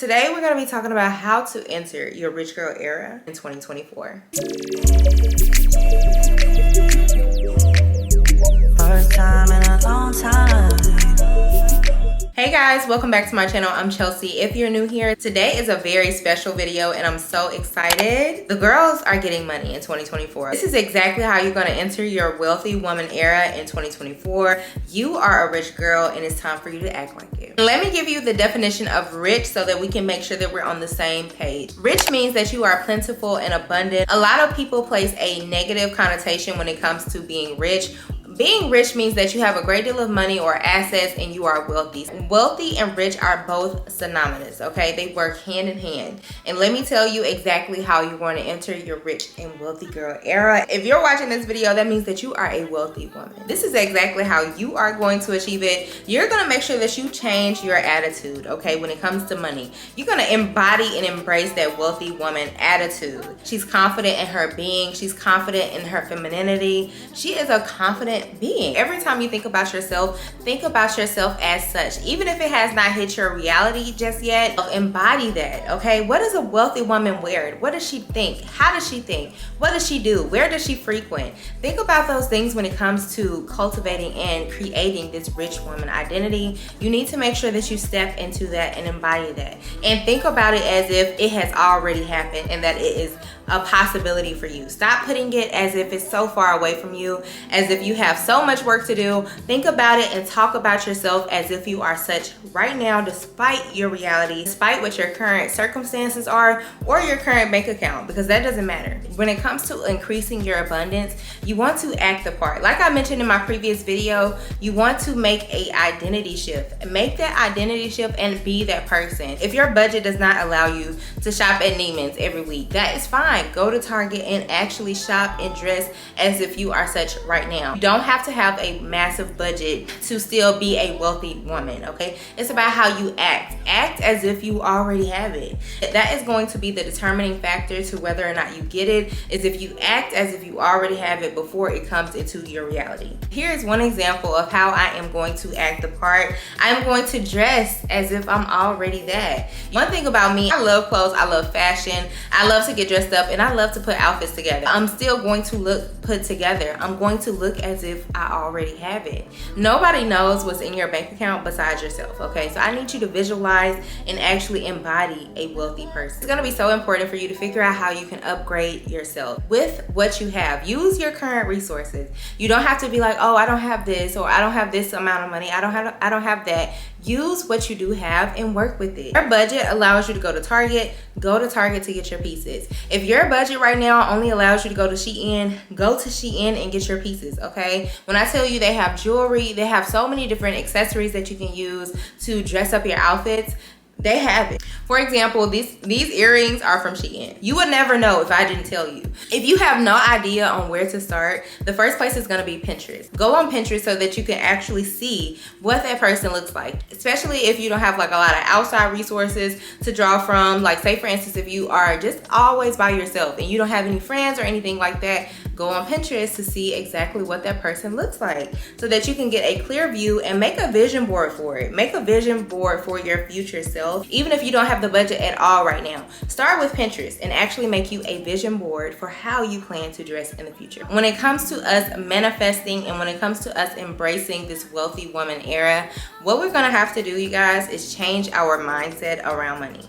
Today we're going to be talking about how to enter your rich girl era in 2024. First time in a long time. Hey guys, welcome back to my channel. I'm Chelsea. If you're new here, today is a very special video and I'm so excited. The girls are getting money in 2024. This is exactly how you're going to enter your wealthy woman era in 2024. You are a rich girl and it's time for you to act like it. Let me give you the definition of rich so that we can make sure that we're on the same page. Rich means that you are plentiful and abundant. A lot of people place a negative connotation when it comes to being rich. Being rich means that you have a great deal of money or assets and you are wealthy. Wealthy and rich are both synonymous, okay? They work hand in hand. And let me tell you exactly how you're going to enter your rich and wealthy girl era. If you're watching this video, that means that you are a wealthy woman. This is exactly how you are going to achieve it. You're going to make sure that you change your attitude, okay, when it comes to money. You're going to embody and embrace that wealthy woman attitude. She's confident in her being. She's confident in her femininity. She is a confident being. Every time you think about yourself as such. Even if it has not hit your reality just yet, embody that, okay? What does a wealthy woman wear? What does she think? How does she think? What does she do? Where does she frequent? Think about those things when it comes to cultivating and creating this rich woman identity. You need to make sure that you step into that and embody that. And think about it as if it has already happened and that it is a possibility for you. Stop putting it as if it's so far away from you, as if you have so much work to do. Think about it and talk about yourself as if you are such right now, despite your reality, despite what your current circumstances are or your current bank account, because that doesn't matter. When it comes to increasing your abundance, you want to act the part. Like I mentioned in my previous video, you want to make a identity shift. Make that identity shift and be that person. If your budget does not allow you to shop at Neiman's every week, that is fine. Go to Target and actually shop and dress as if you are such right now. You don't have to have a massive budget to still be a wealthy woman, okay? It's about how you act. Act as if you already have it. That is going to be the determining factor to whether or not you get it, is if you act as if you already have it before it comes into your reality. Here's one example of how I am going to act the part. I'm going to dress as if I'm already that. One thing about me, I love clothes, I love fashion, I love to get dressed up, and I love to put outfits together. I'm still going to look put together. I'm going to look as if I already have it. Nobody knows what's in your bank account besides yourself, okay? So I need you to visualize and actually embody a wealthy person. It's gonna be so important for you to figure out how you can upgrade yourself with what you have. Use your current resources. You don't have to be like, oh, I don't have this, or I don't have this amount of money. I don't have that. Use what you do have and work with it. Your budget allows you to go to Target. Go to Target to get your pieces. If your budget right now only allows you to go to Shein, go to Shein and get your pieces, okay? When I tell you they have jewelry, they have so many different accessories that you can use to dress up your outfits. They have it. For example, these earrings are from Shein. You would never know if I didn't tell you. If you have no idea on where to start, the first place is gonna be Pinterest. Go on Pinterest so that you can actually see what that person looks like, especially if you don't have like a lot of outside resources to draw from. Like say for instance, if you are just always by yourself and you don't have any friends or anything like that, go on Pinterest to see exactly what that person looks like so that you can get a clear view and make a vision board for it. Make a vision board for your future self. Even if you don't have the budget at all right now, start with Pinterest and actually make you a vision board for how you plan to dress in the future. When it comes to us manifesting and when it comes to us embracing this wealthy woman era, what we're gonna have to do, you guys, is change our mindset around money.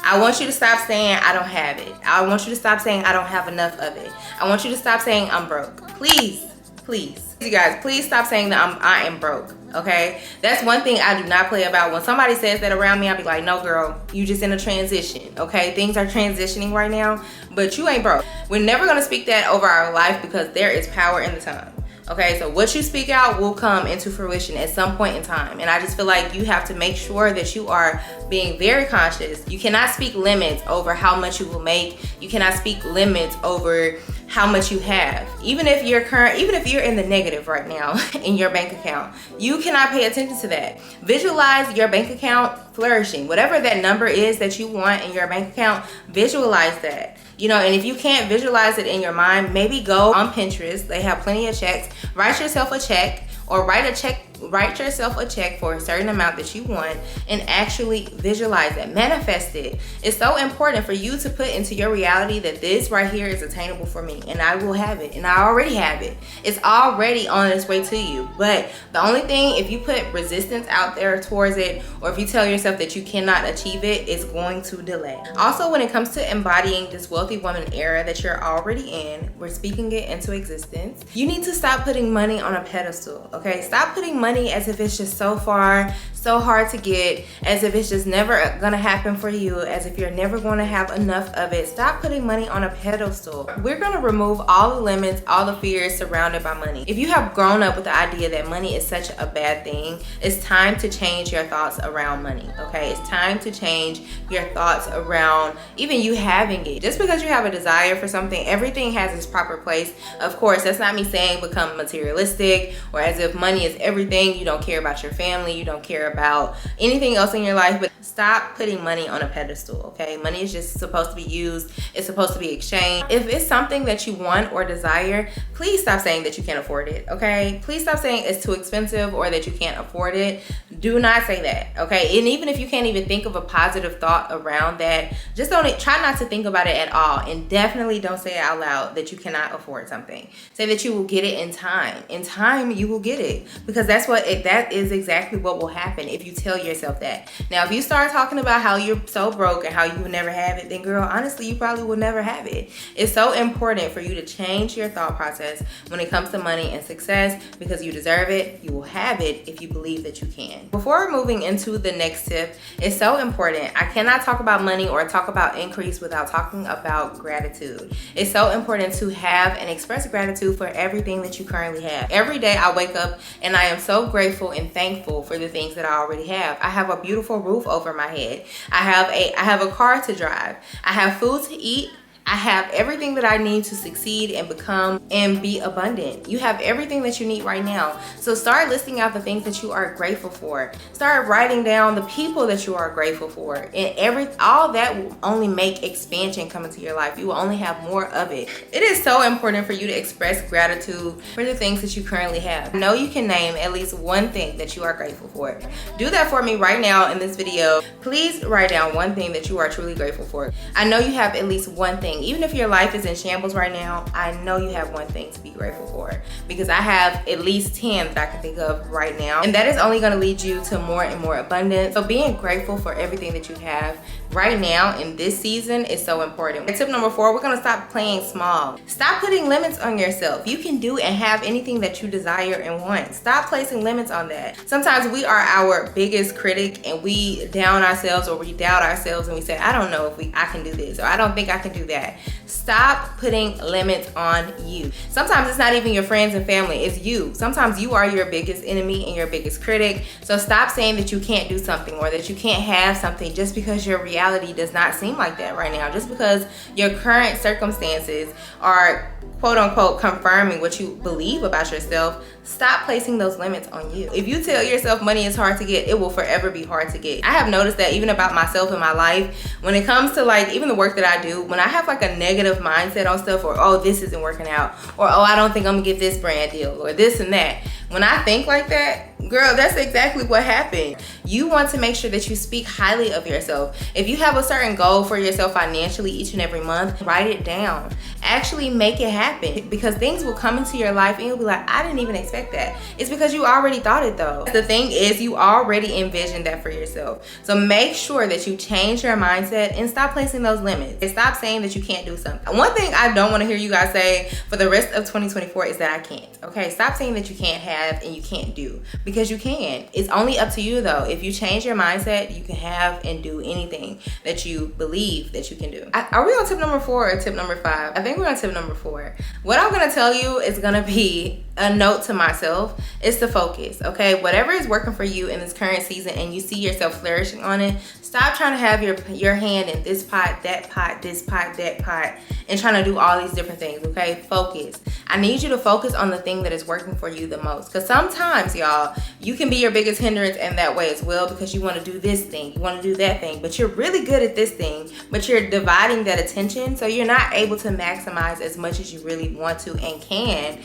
I want you to stop saying I don't have it. I want you to stop saying I don't have enough of it. I want you to stop saying I'm broke. Please, please. You guys, please stop saying that I am broke, okay? That's one thing I do not play about. When somebody says that around me, I'll be like, no girl, you just in a transition, okay? Things are transitioning right now, but you ain't broke. We're never gonna speak that over our life because there is power in the tongue. Okay, so what you speak out will come into fruition at some point in time. And I just feel like you have to make sure that you are being very conscious. You cannot speak limits over how much you will make. You cannot speak limits over how much you have. Even if you're in the negative right now in your bank account, you cannot pay attention to that. Visualize your bank account flourishing. Whatever that number is that you want in your bank account, visualize that. You know, and if you can't visualize it in your mind, maybe go on Pinterest. They have plenty of checks. Write yourself a check or write a check Write yourself a check for a certain amount that you want and actually visualize it, manifest it. It's so important for you to put into your reality that this right here is attainable for me and I will have it, and I already have it. It's already on its way to you. But the only thing, if you put resistance out there towards it, or if you tell yourself that you cannot achieve it, it's going to delay. Also, when it comes to embodying this wealthy woman era that you're already in, we're speaking it into existence, you need to stop putting money on a pedestal, okay? Stop putting money as if it's just so far, so hard to get, as if it's just never gonna happen for you, as if you're never gonna have enough of it. Stop putting money on a pedestal. We're gonna remove all the limits, all the fears surrounded by money. If you have grown up with the idea that money is such a bad thing, it's time to change your thoughts around money, okay? It's time to change your thoughts around even you having it. Just because you have a desire for something, everything has its proper place. Of course, that's not me saying become materialistic or as if money is everything. You don't care about your family, you don't care about anything else in your life, but stop putting money on a pedestal, okay? Money is just supposed to be used. It's supposed to be exchanged. If it's something that you want or desire, please stop saying that you can't afford it, okay? Please stop saying it's too expensive or that you can't afford it. Do not say that, okay? And even if you can't even think of a positive thought around that, just try not to think about it at all, and definitely don't say it out loud that you cannot afford something. Say that you will get it in time. In time, you will get it, because that is exactly what will happen if you tell yourself that. Now, if you start talking about how you're so broke and how you will never have it, then girl, honestly, you probably will never have it. It's so important for you to change your thought process when it comes to money and success, because you deserve it. You will have it if you believe that you can. Before moving into the next tip, it's so important. I cannot talk about money or talk about increase without talking about gratitude. It's so important to have and express gratitude for everything that you currently have. Every day I wake up and I am so grateful and thankful for the things that I already have. I have a beautiful roof over my head. I have a car to drive. I have food to eat. I have everything that I need to succeed and become and be abundant. You have everything that you need right now. So start listing out the things that you are grateful for. Start writing down the people that you are grateful for. And all that will only make expansion come into your life. You will only have more of it. It is so important for you to express gratitude for the things that you currently have. I know you can name at least one thing that you are grateful for. Do that for me right now in this video. Please write down one thing that you are truly grateful for. I know you have at least one thing. Even if your life is in shambles right now, I know you have one thing to be grateful for, because I have at least 10 that I can think of right now, and that is only going to lead you to more and more abundance. So being grateful for everything that you have right now in this season is so important. Tip number 4, we're going to stop playing small. Stop putting limits on yourself. You can do and have anything that you desire and want. Stop placing limits on that. Sometimes we are our biggest critic and we down ourselves, or we doubt ourselves, and we say, I don't know if I can do this, or I don't think I can do that. Stop putting limits on you. Sometimes it's not even your friends and family, it's you. Sometimes you are your biggest enemy and your biggest critic. So stop saying that you can't do something or that you can't have something just because your reality does not seem like that right now. Just because your current circumstances are quote unquote confirming what you believe about yourself, stop placing those limits on you. If you tell yourself money is hard to get, it will forever be hard to get. I have noticed that even about myself in my life, when it comes to like even the work that I do, when I have like a negative mindset on stuff, or oh, this isn't working out, or oh, I don't think I'm gonna get this brand deal, or this and that. When I think like that, girl, that's exactly what happened. You want to make sure that you speak highly of yourself. If you have a certain goal for yourself financially each and every month, write it down. Actually make it happen, because things will come into your life and you'll be like, I didn't even expect that. It's because you already thought it though. The thing is, you already envisioned that for yourself. So make sure that you change your mindset and stop placing those limits. And stop saying that you can't do something. One thing I don't want to hear you guys say for the rest of 2024 is that I can't. Okay, stop saying that you can't have and you can't do, because you can. It's only up to you though. If you change your mindset, you can have and do anything that you believe that you can do. Are we on tip number 4 or tip number 5? I think we're on tip number 4. What I'm gonna tell you is gonna be a note to myself, is to focus, okay? Whatever is working for you in this current season and you see yourself flourishing on it, stop trying to have your hand in this pot, that pot, this pot, that pot, and trying to do all these different things, okay? Focus. I need you to focus on the thing that is working for you the most, because sometimes, y'all, you can be your biggest hindrance in that way as well, because you want to do this thing, you want to do that thing, but you're really good at this thing, but you're dividing that attention, so you're not able to maximize as much as you really want to and can,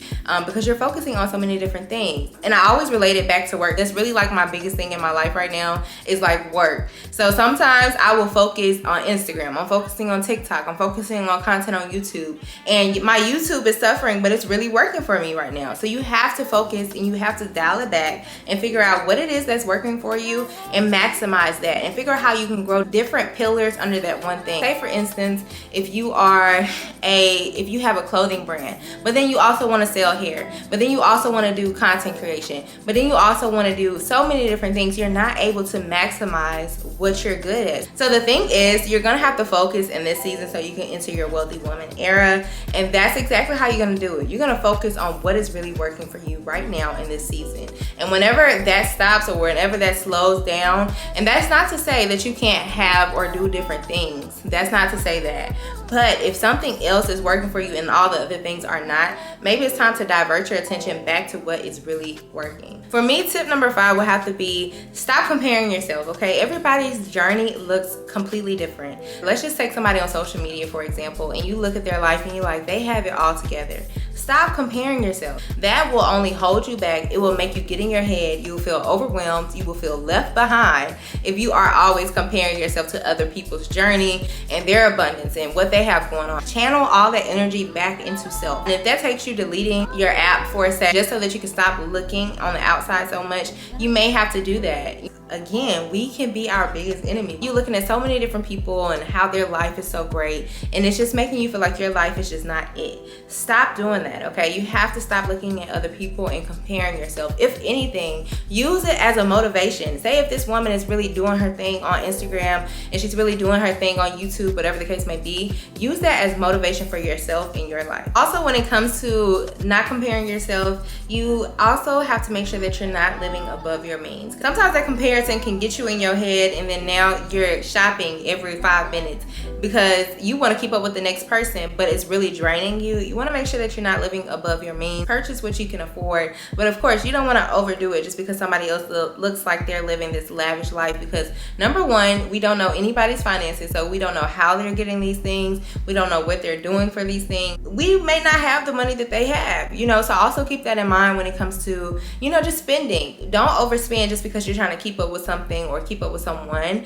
because you're focusing on so many different things. And I always relate it back to work. That's really like my biggest thing in my life right now is like work. So sometimes I will focus on Instagram, I'm focusing on TikTok, I'm focusing on content on YouTube, and my YouTube is suffering, but it's really working for me right now. So you have to focus and you have to dial it back and figure out what it is that's working for you and maximize that, and figure out how you can grow different pillars under that one thing. Say for instance, if you have a clothing brand, but then you also want to sell hair, but then you also want to do content creation, but then you also want to do so many different things, you're not able to maximize what you're good at. So the thing is, you're gonna have to focus in this season so you can enter your wealthy woman era, and that's exactly how you're gonna do it. You're gonna focus on what is really working for you right now in this season. And whenever that stops or whenever that slows down, and that's not to say that you can't have or do different things, that's not to say that, but if something else is working for you and all the other things are not, maybe it's time to divert your attention back to what is really working. For me, tip number 5 will have to be stop comparing yourself, okay? Everybody's journey looks completely different. Let's just take somebody on social media, for example, and you look at their life and you're like, they have it all together. Stop comparing yourself. That will only hold you back. It will make you get in your head. You will feel overwhelmed. You will feel left behind if you are always comparing yourself to other people's journey and their abundance and what they have going on. Channel all that energy back into self. And if that takes you deleting your app for a sec, just so that you can stop looking on the outside so much, you may have to do that. Again, we can be our biggest enemy. You're looking at so many different people and how their life is so great, and it's just making you feel like your life is just not it. Stop doing that, okay? You have to stop looking at other people and comparing yourself. If anything, use it as a motivation. Say if this woman is really doing her thing on Instagram and she's really doing her thing on YouTube, whatever the case may be, use that as motivation for yourself in your life. Also, when it comes to not comparing yourself, you also have to make sure that you're not living above your means. Sometimes that comparison can get you in your head, and then now you're shopping every 5 minutes because you want to keep up with the next person, but it's really draining you. You want to make sure that you're not living above your means. Purchase what you can afford, but of course you don't want to overdo it just because somebody else looks like they're living this lavish life, because number one, we don't know anybody's finances, so we don't know how they're getting these things. We don't know what they're doing for these things. We may not have the money that they have, so also keep that in mind when it comes to, just spending. Don't overspend just because you're trying to keep up with something or keep up with someone,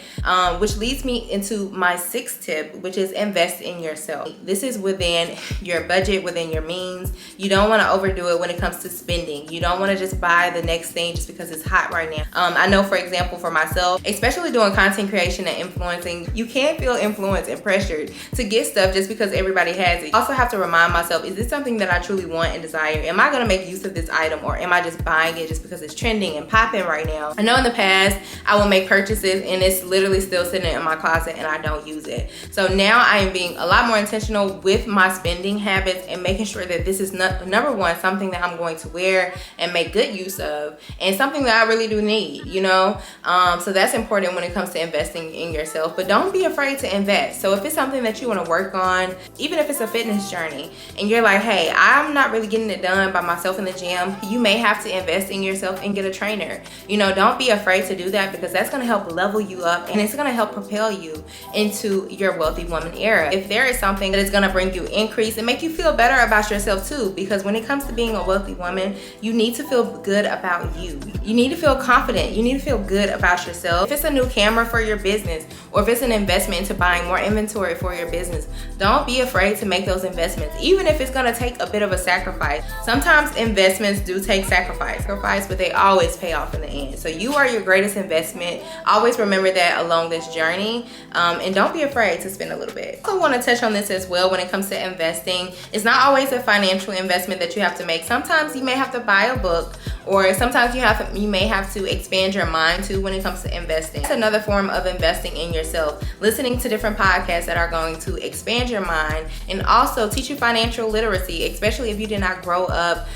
which leads me into my 6th tip, which is invest in yourself. This is within your budget, within your means. You don't want to overdo it when it comes to spending. You don't want to just buy the next thing just because it's hot right now. I know, for example, for myself, especially doing content creation and influencing, you can feel influenced and pressured to get stuff just because everybody has it. I also have to remind myself, is this something that I truly want and desire? Am I going to make use of this item, or am I just buying it just because it's trending and popping right now? I know in the past I will make purchases and it's literally still sitting in my closet and I don't use it. So now I am being a lot more intentional with my spending habits and making sure that this is number one, something that I'm going to wear and make good use of, and something that I really do need, so that's important when it comes to investing in yourself. But don't be afraid to invest. So if it's something that you want to work on, even if it's a fitness journey, and you're like, hey, I'm not really getting it done by myself in the gym, you may have to invest in yourself and get a trainer. Don't be afraid to do that, because that's going to help level you up and it's going to help propel you into your wealthy woman era. If there is something that is going to bring you increase and make you feel better about yourself too, because when it comes to being a wealthy woman, you need to feel good about you. You need to feel confident. You need to feel good about yourself. If it's a new camera for your business, or if it's an investment into buying more inventory for your business, don't be afraid to make those investments, even if it's going to take a bit of a sacrifice. Sometimes investments do take sacrifice, but they always pay off in the end. So you are your greatest investment. Always remember that along this journey, and don't be afraid to spend a little bit. I also want to touch on this as well when it comes to investing. It's not always a financial investment that you have to make. Sometimes you may have to buy a book, or sometimes you may have to expand your mind too when it comes to investing. It's another form of investing in yourself. Listening to different podcasts that are going to expand your mind and also teach you financial literacy, especially if you did not grow up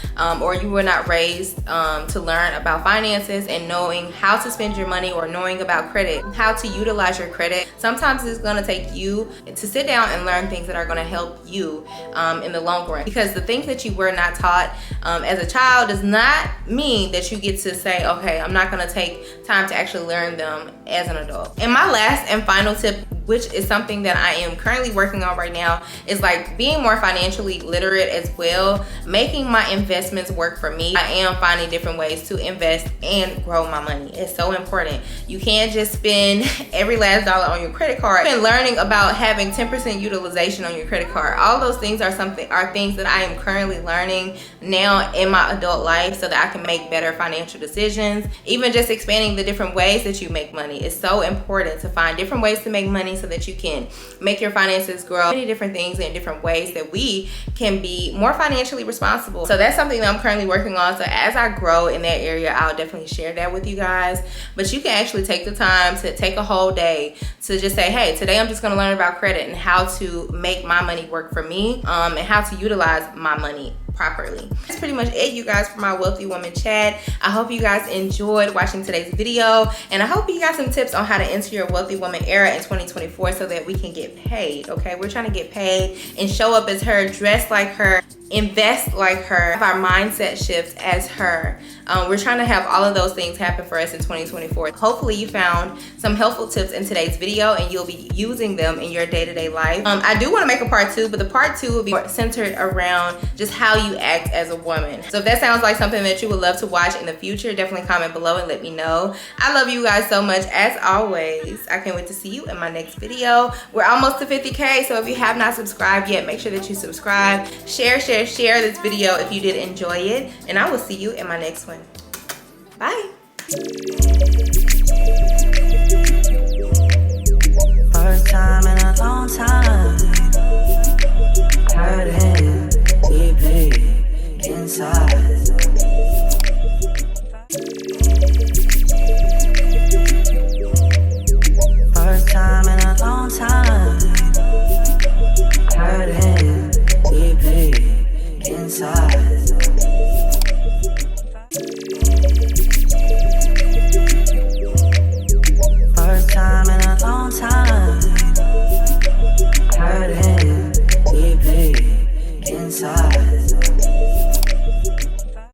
or you were not raised to learn about finances and knowing how to spend your money, or knowing about credit, how to utilize your credit. Sometimes it's going to take you to sit down and learn things that are going to help you in the long run, because the things that you were not taught as a child does not mean that you get to say, okay, I'm not going to take time to actually learn them as an adult. And my last and final tip which is something that I am currently working on right now, is like being more financially literate as well, making my investments work for me. I am finding different ways to invest and grow my money. It's so important. You can't just spend every last dollar on your credit card. I've been learning about having 10% utilization on your credit card. All those things are things that I am currently learning now in my adult life so that I can make better financial decisions. Even just expanding the different ways that you make money is so important, to find different ways to make money so that you can make your finances grow. Many different things and different ways that we can be more financially responsible. So that's something that I'm currently working on. So as I grow in that area, I'll definitely share that with you guys. But you can actually take the time to take a whole day to just say, hey, today I'm just going to learn about credit and how to make my money work for me, and how to utilize my money properly. That's pretty much it, you guys, for my wealthy woman chat. I hope you guys enjoyed watching today's video, and I hope you got some tips on how to enter your wealthy woman era in 2024 so that we can get paid. Okay, we're trying to get paid and show up as her, dress like her, invest like her, have our mindset shifts as her. We're trying to have all of those things happen for us in 2024. Hopefully you found some helpful tips in today's video and you'll be using them in your day-to-day life. I do want to make a part 2, but the part 2 will be centered around just how you act as a woman. So if that sounds like something that you would love to watch in the future, definitely comment below and let me know. I love you guys so much as always. I can't wait to see you in my next video. We're almost to 50K, so if you have not subscribed yet, make sure that you subscribe, share this video if you did enjoy it, and I will see you in my next one. Bye. First time in a long time, hurting deeply inside. First time in a long time, hurting deeply inside. First time in a long time, hurting deeply inside.